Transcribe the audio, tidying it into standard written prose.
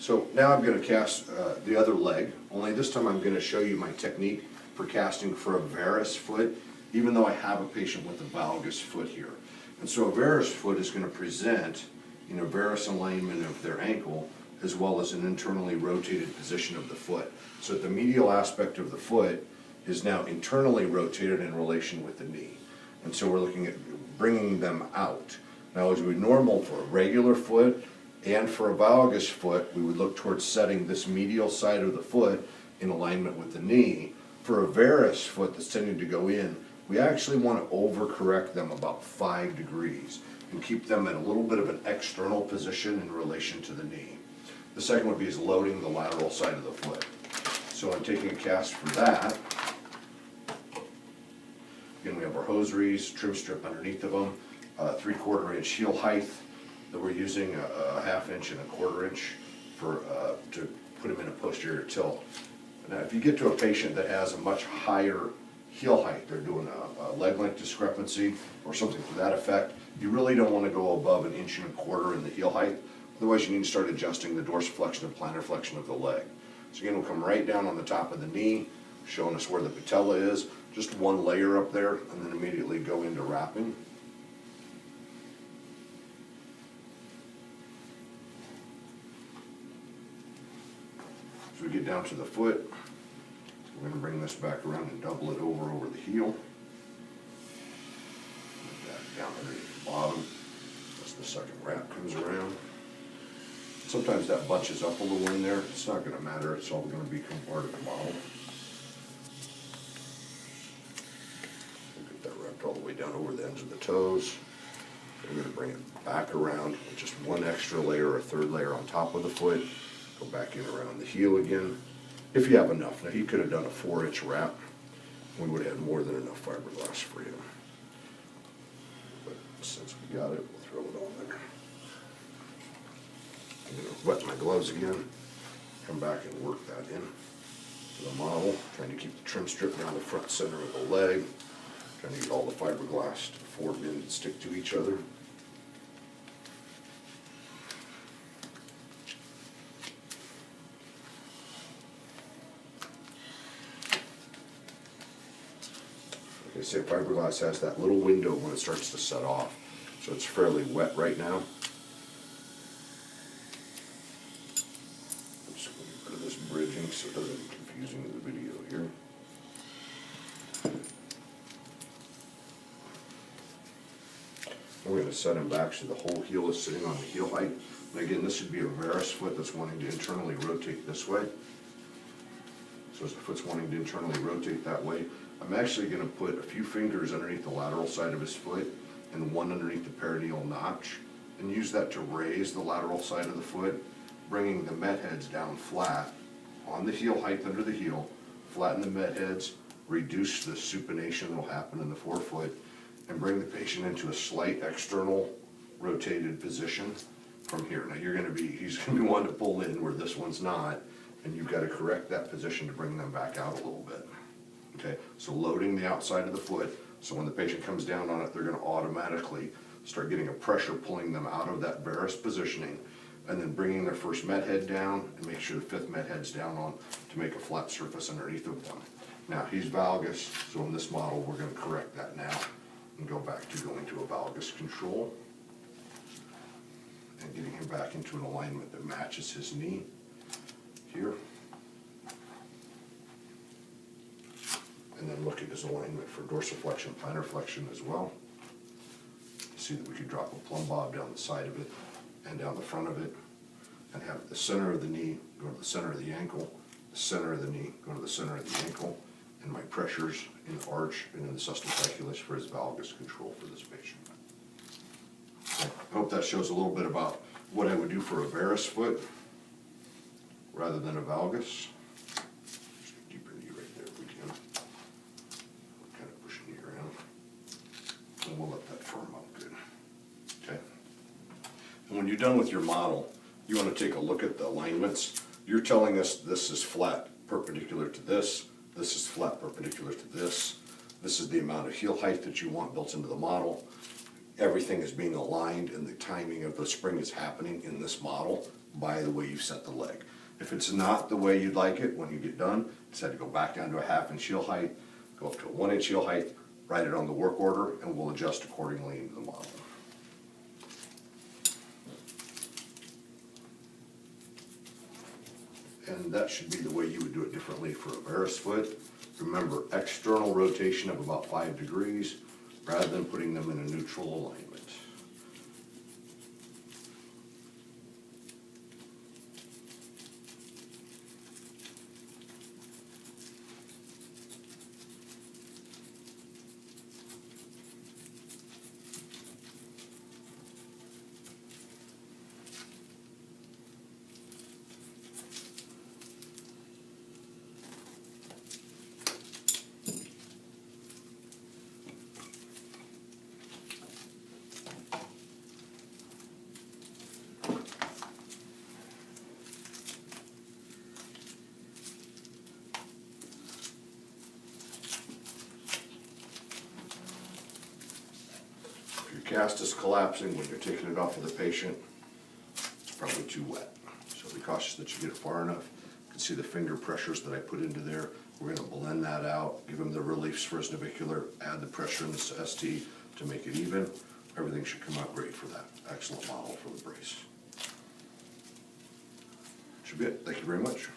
So now I'm going to cast the other leg, only this time I'm going to show you my technique for casting for a varus foot, even though I have a patient with a valgus foot here. And so a varus foot is going to present in a varus alignment of their ankle as well as an internally rotated position of the foot. So the medial aspect of the foot is now internally rotated in relation with the knee. And so we're looking at bringing them out. Now, as would be normal for a regular foot and for a valgus foot, we would look towards setting this medial side of the foot in alignment with the knee. For a varus foot that's tending to go in, we actually want to overcorrect them about 5 degrees and keep them at a little bit of an external position in relation to the knee. The second would be is loading the lateral side of the foot. So I'm taking a cast for that. Again, we have our hosieries, trim strip underneath of them, 3/4 inch heel height that we're using, a 1/2 inch and a 1/4 inch for to put them in a posterior tilt. Now, if you get to a patient that has a much higher heel height, they're doing a leg length discrepancy or something to that effect, you really don't want to go above 1 1/4 inches in the heel height. Otherwise, you need to start adjusting the dorsiflexion and plantar flexion of the leg. So again, we'll come right down on the top of the knee, showing us where the patella is, just one layer up there, and then immediately go into wrapping. As we get down to the foot, we're going to bring this back around and double it over the heel. Back down underneath the bottom as the second wrap comes around. Sometimes that bunches up a little in there. It's not going to matter. It's all going to become part of the model. We'll get that wrapped all the way down over the ends of the toes. We're going to bring it back around with just one extra layer or a third layer on top of the foot. Go back in around the heel again, if you have enough. Now, he could have done a 4-inch wrap. We would have had more than enough fiberglass for him. But since we got it, we'll throw it on there. I'm going to wet my gloves again, come back and work that in to the model, trying to keep the trim strip down the front center of the leg, trying to get all the fiberglass to form in and stick to each other. Like I say, fiberglass has that little window when it starts to set off, so it's fairly wet right now. Bridging so it doesn't get confusing in the video here. We're going to set him back so the whole heel is sitting on the heel height. And again, this would be a varus foot that's wanting to internally rotate this way. So as the foot's wanting to internally rotate that way, I'm actually going to put a few fingers underneath the lateral side of his foot and one underneath the perineal notch and use that to raise the lateral side of the foot, bringing the met heads down flat on the heel height under the heel, flatten the met heads, reduce the supination that will happen in the forefoot, and bring the patient into a slight external rotated position from here. Now he's going to be wanting to pull in where this one's not, and you've got to correct that position to bring them back out a little bit. Okay, so loading the outside of the foot, so when the patient comes down on it, they're going to automatically start getting a pressure pulling them out of that varus positioning, and then bringing their first met head down and make sure the 5th met head's down on to make a flat surface underneath of them. Now he's valgus, so in this model we're going to correct that now and go back to going to a valgus control and getting him back into an alignment that matches his knee here. And then look at his alignment for dorsiflexion, plantar flexion as well. See that we could drop a plumb bob down the side of it and down the front of it, and have the center of the knee go to the center of the ankle, the center of the knee go to the center of the ankle, and my pressures in the arch and in the sustapeculus for his valgus control for this patient. So I hope that shows a little bit about what I would do for a varus foot rather than a valgus. Just keep your knee right there if we can. Kind of push your knee around, and we'll let that firm up good. Okay. And when you're done with your model, you want to take a look at the alignments. You're telling us this is flat perpendicular to this is flat perpendicular to this is the amount of heel height that you want built into the model. Everything is being aligned and the timing of the spring is happening in this model by the way you set the leg. If it's not the way you'd like it, when you get done, decide to go back down to a 1/2 inch heel height, go up to a 1 inch heel height, write it on the work order, and we'll adjust accordingly into the model. And that should be the way you would do it differently for a varus foot. Remember, external rotation of about 5 degrees rather than putting them in a neutral alignment. Cast is collapsing when you're taking it off of the patient, it's probably too wet. So be cautious that you get it far enough. You can see the finger pressures that I put into there. We're going to blend that out, give him the reliefs for his navicular, add the pressure in the ST to make it even. Everything should come out great for that. Excellent model for the brace. Should be it. Thank you very much.